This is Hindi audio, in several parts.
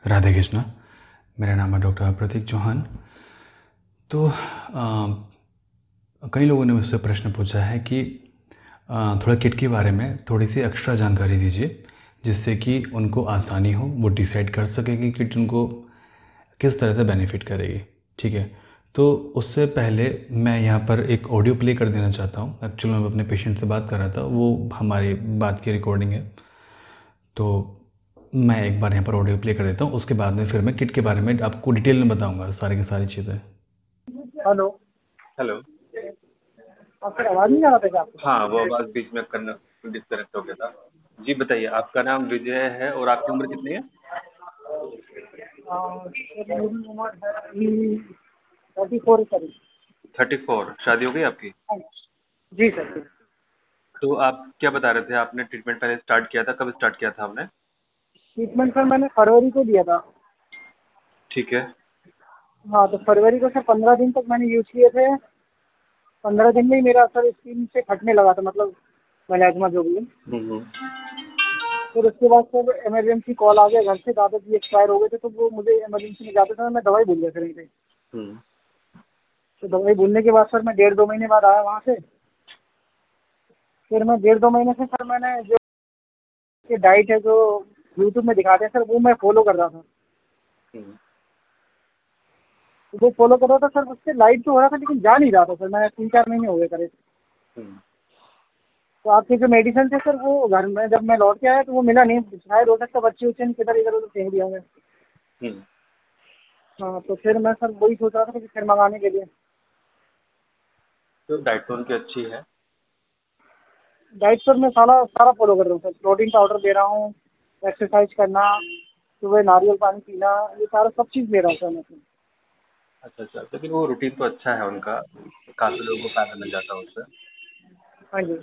राधे कृष्णा। मेरा नाम है डॉक्टर प्रतीक चौहान। तो कई लोगों ने मुझसे प्रश्न पूछा है कि थोड़ा किट के बारे में थोड़ी सी एक्स्ट्रा जानकारी दीजिए, जिससे कि उनको आसानी हो, वो डिसाइड कर सके कि किट उनको किस तरह से बेनिफिट करेगी। ठीक है, तो उससे पहले मैं यहाँ पर एक ऑडियो प्ले कर देना चाहता हूँ। एक्चुअली मैं अपने पेशेंट से बात कर रहा था, वो हमारी बात की रिकॉर्डिंग है, तो मैं एक बार यहाँ पर ऑडियो प्ले कर देता हूँ। उसके बाद में फिर मैं किट के बारे में आपको डिटेल में बताऊँगा सारी की सारी चीज़ें। हेलो। हेलो। सर आवाज़ नहीं आ रहा था क्या आपको? हाँ, वो आवाज़ बीच में करना डिस्कनेक्ट हो गया था। जी बताइए, आपका नाम विजय है और आपकी उम्र कितनी है? सर मेरी उम्र है अभी 34 करीब। 34। शादी हो गई आपकी? हाँ, जी सर जी। तो आप क्या बता रहे थे, आपने ट्रीटमेंट पहले स्टार्ट किया था, कब स्टार्ट किया था आपने? ट्रीटमेंट सर मैंने फरवरी को दिया था। ठीक है। हाँ, तो फरवरी को सर 15 दिन तक मैंने यूज़ किए थे। 15 दिन में ही मेरा सर स्किन से फटने लगा था, मतलब मेलाज्मा जो भी है। हम्म। फिर उसके बाद सर इमरजेंसी कॉल आ गया घर से, दादाजी एक्सपायर हो गए थे, तो वो मुझे इमरजेंसी में जाते समय मैं दवाई भूल गया सर यहीं पे। हम्म। तो दवाई भूलने के बाद सर मैं 1.5-2 महीने बाद आया वहाँ से। फिर मैं 1.5-2 महीने से सर मैंने जो डाइट है जो यूट्यूब में दिखाते हैं सर, वो मैं फॉलो कर रहा था। हम्म। वो फॉलो कर रहा था सर, उससे लाइट तो हो रहा था लेकिन जा नहीं रहा था सर। मैं 3-4 महीने हो गए करे। हम्म। तो आपके जो मेडिसिन थे सर, वो घर में जब मैं लौट के आया तो वो मिला नहीं। शायद हो सकता बच्चे उच्चे ने किधर इधर उधर फेंक दिया होंगे। हम्म। हाँ, तो फिर मैं सर वही सोच रहा था कि फिर मंगाने के लिए। तो डाइट तो उनकी अच्छी है। डाइट सर मैं सारा सारा फॉलो कर रहा हूँ सर। प्रोटीन पाउडर दे रहा हूँ, एक्सरसाइज करना, सुबह नारियल पानी पीना, ये सारा सब चीज़ ले रहा हूँ सर मैं सर। अच्छा अच्छा, लेकिन वो रूटीन तो अच्छा है उनका, काफ़ी लोगों को फायदा मिल जाता है उससे। हाँ जी।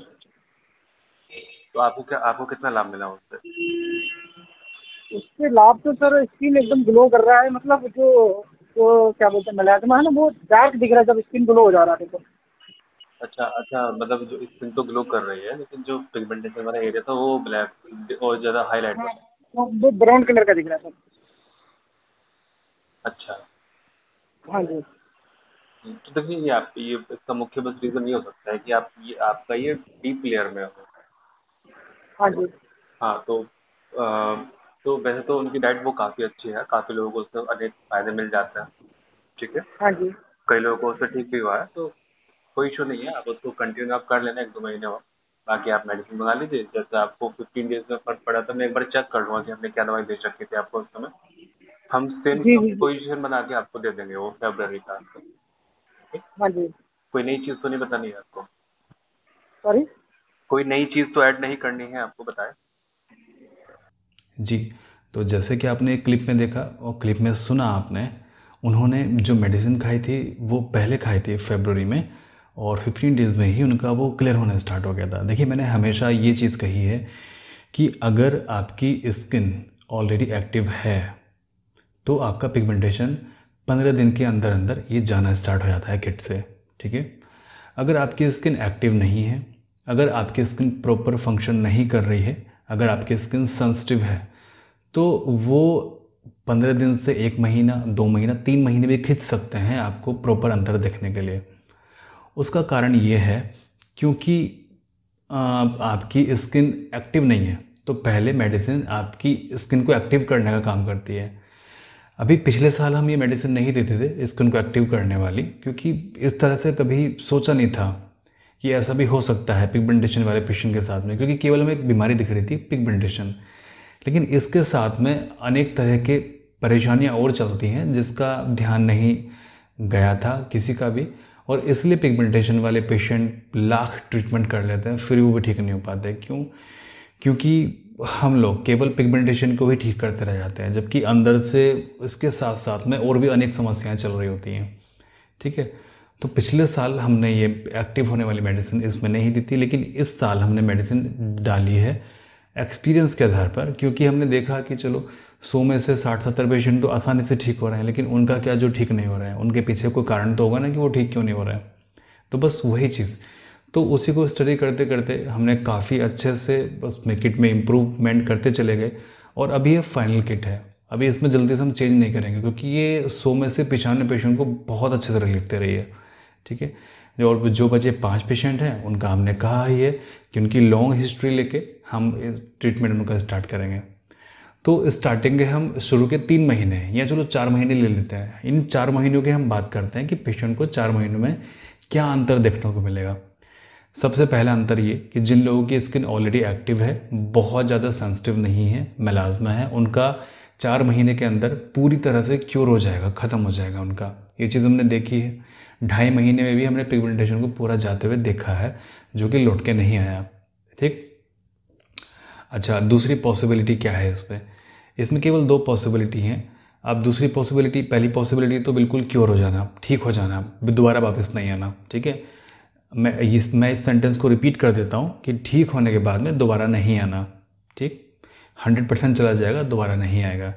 तो आपको कितना लाभ मिला उससे? उससे लाभ तो सर स्किन एकदम ग्लो कर रहा है, मतलब जो क्या बोलते हैं मेलाज्मा है ना, वो डार्क दिख रहा है जब स्किन ग्लो हो जा रहा है तो। अच्छा अच्छा, मतलब जो स्किन तो ग्लो कर रही है, लेकिन जो पिगमेंटेशन वाला एरिया था वो ब्लैक और ज़्यादा हाईलाइट हो हाँ, रहा है। वो ब्राउन कलर का दिख रहा है सर। अच्छा। हाँ जी। तो देखिए, ये इसका मुख्य बस रीज़न ये हो सकता है कि आपका ये डीप लेयर में हो। हाँ जी। हाँ, तो वैसे तो उनकी डाइट वो काफ़ी अच्छी है, काफ़ी लोगों को उससे अनेक फ़ायदे मिल जाते हैं। ठीक है। हाँ जी। कई लोगों को उससे ठीक भी हुआ है, तो कोई इशू नहीं है। आप उसको कंटिन्यू आप कर लेना 1-2 महीने और बाकी आप मेडिसिन मंगा लीजिए। जैसे आपको 15 डेज में फ़र्क पड़ा था, मैं एक बार चेक कर लूँगा कि हमने क्या दवाई दे रखी थी आपको उस समय। हम सेम जी जी जी। पोजीशन बना के आपको दे देंगे वो फ़ेब्रुअरी का। ठीक? हाँ जी। कोई नई चीज़ तो नहीं बतानी है आपको? सॉरी। कोई नई चीज़ तो ऐड नहीं करनी है, आपको बताएं। जी, तो जैसे कि आपने एक क्लिप में देखा और क्लिप में सुना आपने, उन्होंने जो मेडिसिन खाई थी वो पहले खाई थी फरवरी में, और 15 डेज़ में ही उनका वो क्लियर होना स्टार्ट हो गया था। देखिए, मैंने हमेशा ये चीज़ कही है कि अगर आपकी स्किन ऑलरेडी एक्टिव है तो आपका पिगमेंटेशन 15 दिन के अंदर अंदर ये जाना स्टार्ट हो जाता है किट से। ठीक है। अगर आपकी स्किन एक्टिव नहीं है, अगर आपकी स्किन प्रॉपर फंक्शन नहीं कर रही है, अगर आपकी स्किन सेंसिटिव है, तो वो 15 दिन से 1 महीना, 2 महीना, 3 महीने भी खींच सकते हैं आपको प्रॉपर अंतर देखने के लिए। उसका कारण ये है क्योंकि आपकी स्किन एक्टिव नहीं है, तो पहले मेडिसिन आपकी स्किन को एक्टिव करने का काम करती है। अभी पिछले साल हम ये मेडिसिन नहीं देते थे स्किन को एक्टिव करने वाली, क्योंकि इस तरह से कभी सोचा नहीं था कि ऐसा भी हो सकता है पिगमेंटेशन वाले पेशेंट के साथ में, क्योंकि केवल हमें एक बीमारी दिख रही थी, पिगमेंटेशन। लेकिन इसके साथ में अनेक तरह के परेशानियां और चलती हैं जिसका ध्यान नहीं गया था किसी का भी, और इसलिए पिगमेंटेशन वाले पेशेंट लाख ट्रीटमेंट कर लेते हैं, फिर वो भी ठीक नहीं हो पाते। क्यों? क्योंकि हम लोग केवल पिगमेंटेशन को ही ठीक करते रह जाते हैं, जबकि अंदर से इसके साथ साथ में और भी अनेक समस्याएं चल रही होती हैं। ठीक है। तो पिछले साल हमने ये एक्टिव होने वाली मेडिसिन इसमें नहीं दी थी, लेकिन इस साल हमने मेडिसिन डाली है एक्सपीरियंस के आधार पर, क्योंकि हमने देखा कि चलो 100 में से 60-70 पेशेंट तो आसानी से ठीक हो रहे हैं, लेकिन उनका क्या जो ठीक नहीं हो रहा है, उनके पीछे कोई कारण तो होगा ना कि वो ठीक क्यों नहीं हो रहा है। तो बस वही चीज़, तो उसी को स्टडी करते करते हमने काफ़ी अच्छे से बस में किट में इम्प्रूवमेंट करते चले गए, और अभी ये फाइनल किट है। अभी इसमें जल्दी से हम चेंज नहीं करेंगे, क्योंकि ये 100 में से 95 पेशेंट को बहुत अच्छे तरह लिख दे रही है, ठीक है। और जो बचे 5 पेशेंट हैं उनका हमने कहा ही है कि उनकी लॉन्ग हिस्ट्री लेके हम ट्रीटमेंट उनका स्टार्ट करेंगे। तो स्टार्टिंग के हम शुरू के 3 महीने या चलो 4 महीने ले लेते हैं। इन 4 महीनों की हम बात करते हैं कि पेशेंट को 4 महीनों में क्या अंतर देखने को मिलेगा। सबसे पहला अंतर ये कि जिन लोगों की स्किन ऑलरेडी एक्टिव है, बहुत ज़्यादा सेंसिटिव नहीं है, मेलाज्मा है, उनका 4 महीने के अंदर पूरी तरह से क्योर हो जाएगा, ख़त्म हो जाएगा उनका। ये चीज़ हमने देखी है। 2.5 महीने में भी हमने पिगमेंटेशन को पूरा जाते हुए देखा है, जो कि लौट के नहीं आया, ठीक। अच्छा, दूसरी पॉसिबिलिटी क्या है इसमें केवल 2 पॉसिबिलिटी हैं। अब दूसरी पॉसिबिलिटी, पहली पॉसिबिलिटी तो बिल्कुल क्योर हो जाना, ठीक हो जाना, दोबारा वापस नहीं आना, ठीक है। मैं इस सेंटेंस को रिपीट कर देता हूँ कि ठीक होने के बाद में दोबारा नहीं आना, ठीक। 100% चला जाएगा, दोबारा नहीं आएगा।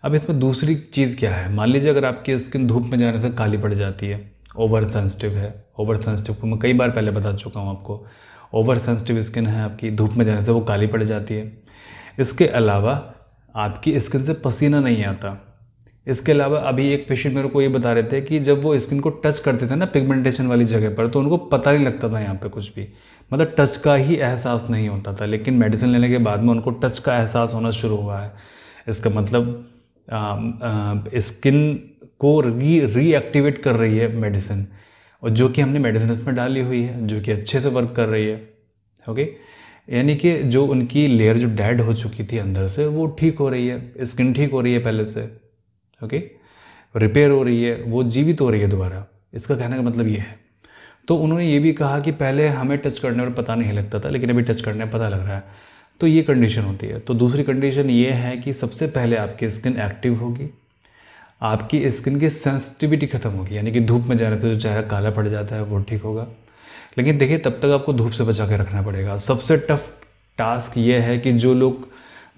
अब इसमें दूसरी चीज़ क्या है, मान लीजिए अगर आपकी स्किन धूप में जाने से काली पड़ जाती है, ओवर सेंसिटिव है। ओवर सेंसिटिव को मैं कई बार पहले बता चुका हूँ आपको। ओवर सेंसिटिव स्किन है आपकी, धूप में जाने से वो काली पड़ जाती है। इसके अलावा आपकी स्किन से पसीना नहीं आता। इसके अलावा अभी एक पेशेंट मेरे को ये बता रहे थे कि जब वो स्किन को टच करते थे ना पिगमेंटेशन वाली जगह पर, तो उनको पता नहीं लगता था यहाँ पे कुछ भी, मतलब टच का ही एहसास नहीं होता था। लेकिन मेडिसिन लेने के बाद में उनको टच का एहसास होना शुरू हुआ है। इसका मतलब स्किन को रीएक्टिवेट कर रही है मेडिसिन, और जो कि हमने मेडिसिन उसमें डाली हुई है, जो कि अच्छे से वर्क कर रही है, ओके। यानी कि जो उनकी लेयर जो डेड हो चुकी थी अंदर से, वो ठीक हो रही है, स्किन ठीक हो रही है पहले से, ओके, रिपेयर हो रही है, वो जीवित हो रही है दोबारा। इसका कहने का मतलब ये है। तो उन्होंने ये भी कहा कि पहले हमें टच करने पर पता नहीं लगता था, लेकिन अभी टच करने पर पता लग रहा है। तो ये कंडीशन होती है। तो दूसरी कंडीशन ये है कि सबसे पहले आपकी स्किन एक्टिव होगी, आपकी स्किन की सेंसिटिविटी खत्म होगी, यानी कि धूप में जाने से जो चेहरा काला पड़ जाता है वो ठीक होगा। लेकिन देखिए, तब तक आपको धूप से बचा के रखना पड़ेगा। सबसे टफ टास्क ये है कि जो लोग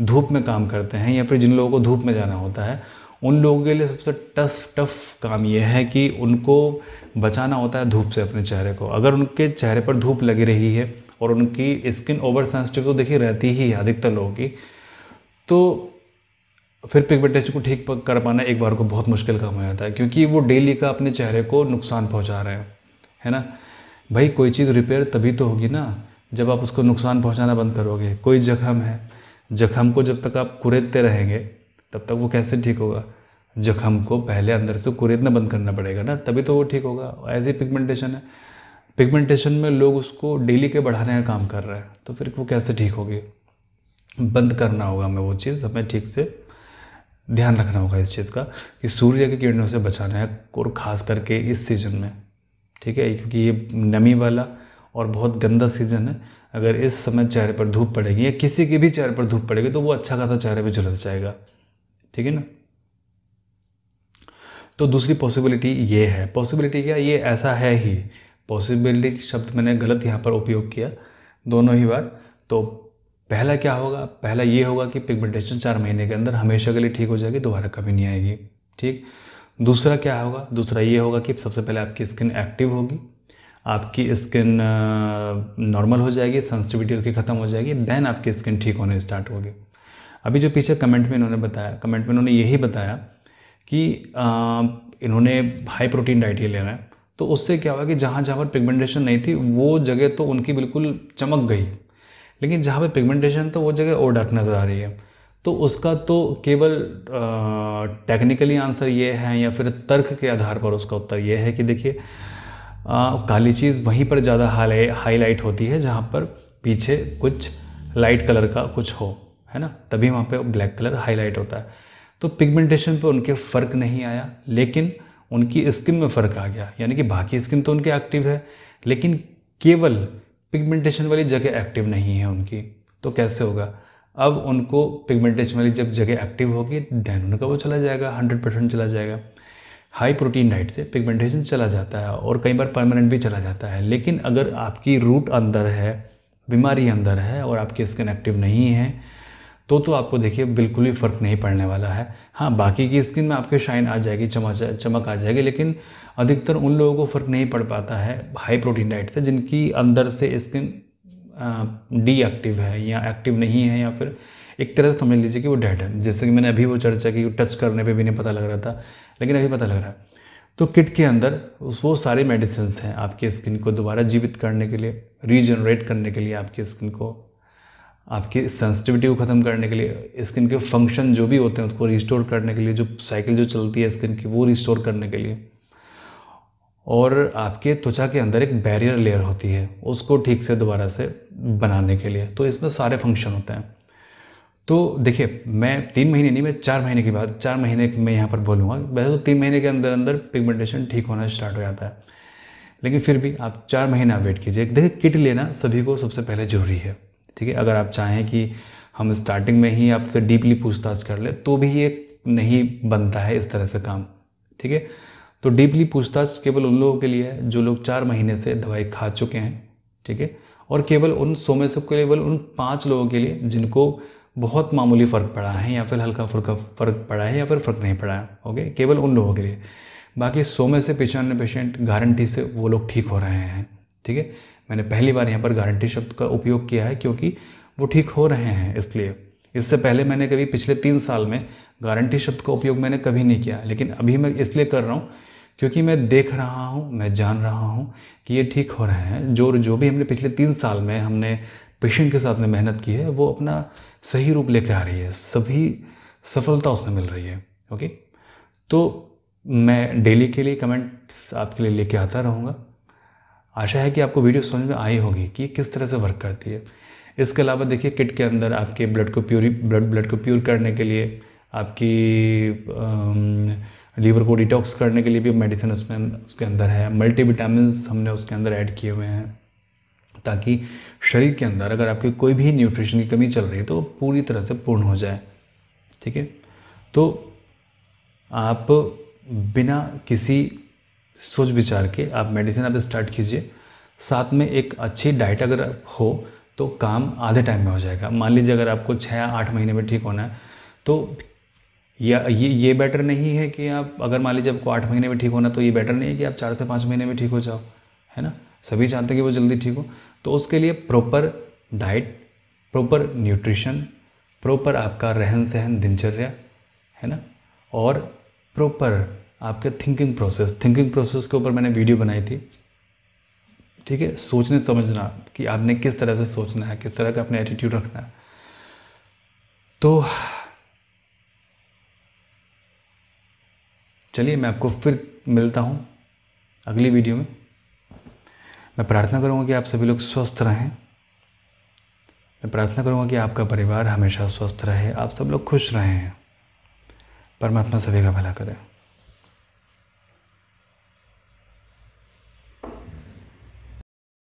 धूप में काम करते हैं या फिर जिन लोगों को धूप में जाना होता है, उन लोगों के लिए सबसे टफ काम ये है कि उनको बचाना होता है धूप से अपने चेहरे को। अगर उनके चेहरे पर धूप लगी रही है और उनकी स्किन ओवर सेंसिटिव तो देखिए रहती ही है अधिकतर लोगों की, तो फिर पिगमेंटेशन को ठीक कर पाना एक बार को बहुत मुश्किल काम हो जाता है, क्योंकि वो डेली का अपने चेहरे को नुकसान पहुंचा रहे हैं, है ना भाई। कोई चीज़ रिपेयर तभी तो होगी ना जब आप उसको नुकसान पहुंचाना बंद करोगे। कोई जख्म है, जख्म को जब तक आप कुरेदते रहेंगे तब तक वो कैसे ठीक होगा। जख्म को पहले अंदर से कुरेदना बंद करना पड़ेगा ना, तभी तो वो ठीक होगा। ऐसे ही पिगमेंटेशन है, पिगमेंटेशन में लोग उसको डेली के बढ़ाने का काम कर रहे हैं, तो फिर वो कैसे ठीक होगी। बंद करना होगा हमें वो चीज़, हमें ठीक से ध्यान रखना होगा इस चीज़ का कि सूर्य की किरणों से बचाना है, और ख़ास करके इस सीज़न में, ठीक है, क्योंकि ये नमी वाला और बहुत गंदा सीज़न है। अगर इस समय चेहरे पर धूप पड़ेगी या किसी के भी चेहरे पर धूप पड़ेगी तो वो अच्छा खासा चेहरे पे झुलस जाएगा, ठीक है ना। तो दूसरी पॉसिबिलिटी ये है, पॉसिबिलिटी क्या, ये ऐसा है ही, पॉसिबिलिटी शब्द मैंने गलत यहाँ पर उपयोग किया दोनों ही बार। तो पहला क्या होगा, पहला ये होगा कि पिगमेंटेशन 4 महीने के अंदर हमेशा के लिए ठीक हो जाएगी, दोबारा कभी नहीं आएगी, ठीक। दूसरा क्या होगा, दूसरा ये होगा कि सबसे पहले आपकी स्किन एक्टिव होगी, आपकी स्किन नॉर्मल हो जाएगी, सेंसिटिविटी उसकी ख़त्म हो जाएगी, देन आपकी स्किन ठीक होने स्टार्ट होगी। अभी जो पीछे कमेंट में इन्होंने बताया, कमेंट में इन्होंने यही बताया कि इन्होंने हाई प्रोटीन डाइट ही लेना है, तो उससे क्या हुआ कि जहाँ जहाँ पर पिगमेंटेशन नहीं थी वो जगह तो उनकी बिल्कुल चमक गई, लेकिन जहाँ पे पिगमेंटेशन तो वो जगह और डार्क नज़र आ रही है। तो उसका तो केवल टेक्निकली आंसर ये है या फिर तर्क के आधार पर उसका उत्तर ये है कि देखिए, काली चीज़ वहीं पर ज़्यादा हाईलाइट होती है जहाँ पर पीछे कुछ लाइट कलर का कुछ हो, है ना, तभी वहाँ पे ब्लैक कलर हाईलाइट होता है। तो पिगमेंटेशन पे उनके फ़र्क नहीं आया, लेकिन उनकी स्किन में फ़र्क आ गया, यानी कि बाकी स्किन तो उनकी एक्टिव है, लेकिन केवल पिगमेंटेशन वाली जगह एक्टिव नहीं है उनकी। तो कैसे होगा, अब उनको पिगमेंटेशन वाली जब जगह एक्टिव होगी देन उनका वो चला जाएगा, 100% चला जाएगा। हाई प्रोटीन डाइट से पिगमेंटेशन चला जाता है और कई बार परमानेंट भी चला जाता है। लेकिन अगर आपकी रूट अंदर है, बीमारी अंदर है और आपकी स्किन एक्टिव नहीं है, तो आपको देखिए बिल्कुल ही फ़र्क नहीं पड़ने वाला है। हाँ, बाकी की स्किन में आपके शाइन आ जाएगी, चमक आ जाएगी, लेकिन अधिकतर उन लोगों को फ़र्क नहीं पड़ पाता है हाई प्रोटीन डाइट से जिनकी अंदर से स्किन डीएक्टिव है या एक्टिव नहीं है, या फिर एक तरह से समझ लीजिए कि वो डेड है। जैसे कि मैंने अभी वो चर्चा की, टच करने पे भी नहीं पता लग रहा था, लेकिन अभी पता लग रहा है। तो किट के अंदर वो सारे मेडिसिन हैं आपकी स्किन को दोबारा जीवित करने के लिए, रीजनरेट करने के लिए, आपकी स्किन को, आपकी सेंसिटिविटी को ख़त्म करने के लिए, स्किन के फंक्शन जो भी होते हैं उसको रिस्टोर करने के लिए, जो साइकिल जो चलती है स्किन की वो रिस्टोर करने के लिए, और आपके त्वचा के अंदर एक बैरियर लेयर होती है उसको ठीक से दोबारा से बनाने के लिए। तो इसमें सारे फंक्शन होते हैं। तो देखिए, मैं 3 महीने नहीं, मैं 4 महीने के बाद, 4 महीने मैं यहाँ पर बोलूँगा, वैसे तो 3 महीने के अंदर अंदर पिगमेंटेशन ठीक होना स्टार्ट हो जाता है, लेकिन फिर भी आप 4 महीने आप वेट कीजिए। देखिए, किट लेना सभी को सबसे पहले ज़रूरी है, ठीक है। अगर आप चाहें कि हम स्टार्टिंग में ही आपसे डीपली पूछताछ कर ले तो भी ये नहीं बनता है इस तरह से काम, ठीक है। तो डीपली पूछताछ केवल उन लोगों के लिए है जो लोग 4 महीने से दवाई खा चुके हैं, ठीक है, और केवल उन 100 में से केवल उन 5 लोगों के लिए जिनको बहुत मामूली फ़र्क पड़ा है, या फिर हल्का फुल्का फ़र्क पड़ा है, या फिर फ़र्क नहीं पड़ा है, ओके, केवल उन लोगों के लिए। बाकी 100 में से 95 पेशेंट गारंटी से वो लोग ठीक हो रहे हैं, ठीक है। मैंने पहली बार यहाँ पर गारंटी शब्द का उपयोग किया है क्योंकि वो ठीक हो रहे हैं, इसलिए। इससे पहले मैंने कभी पिछले 3 साल में गारंटी शब्द का उपयोग मैंने कभी नहीं किया, लेकिन अभी मैं इसलिए कर रहा हूँ क्योंकि मैं देख रहा हूँ, मैं जान रहा हूँ कि ये ठीक हो रहे हैं। जो भी हमने पिछले 3 साल में हमने पेशेंट के साथ में मेहनत की है वो अपना सही रूप लेके आ रही है, सभी सफलता उसमें मिल रही है, ओके। तो मैं डेली के लिए कमेंट्स आपके लिए लेके आता रहूँगा। आशा है कि आपको वीडियो समझ में आई होगी कि किस तरह से वर्क करती है। इसके अलावा देखिए, किट के अंदर आपके ब्लड को प्योर करने के लिए, आपकी लीवर को डिटॉक्स करने के लिए भी मेडिसिन उसके अंदर है। मल्टीविटामिन्स हमने उसके अंदर ऐड किए हुए हैं ताकि शरीर के अंदर अगर आपकी कोई भी न्यूट्रिशन की कमी चल रही है तो पूरी तरह से पूर्ण हो जाए, ठीक है। तो आप बिना किसी सोच विचार के आप मेडिसिन आप स्टार्ट कीजिए। साथ में एक अच्छी डाइट अगर हो तो काम आधे टाइम में हो जाएगा। मान लीजिए अगर आपको 6 या 8 महीने में ठीक होना है तो ये बेटर नहीं है कि आप, अगर मान लीजिए आपको 8 महीने में ठीक होना, तो ये बेटर नहीं है कि आप 4 से 5 महीने में ठीक हो जाओ, है ना। सभी चाहते हैं कि वो जल्दी ठीक हो। तो उसके लिए proper diet, proper nutrition, proper आपका रहन सहन, दिनचर्या, है ना, और प्रॉपर आपके थिंकिंग प्रोसेस के ऊपर मैंने वीडियो बनाई थी, ठीक है। सोचने समझना कि आपने किस तरह से सोचना है, किस तरह का अपने एटीट्यूड रखना है। तो चलिए, मैं आपको फिर मिलता हूँ अगली वीडियो में। मैं प्रार्थना करूँगा कि आप सभी लोग स्वस्थ रहें। मैं प्रार्थना करूँगा कि आपका परिवार हमेशा स्वस्थ रहे, आप सब लोग खुश रहें। परमात्मा सभी का भला करे।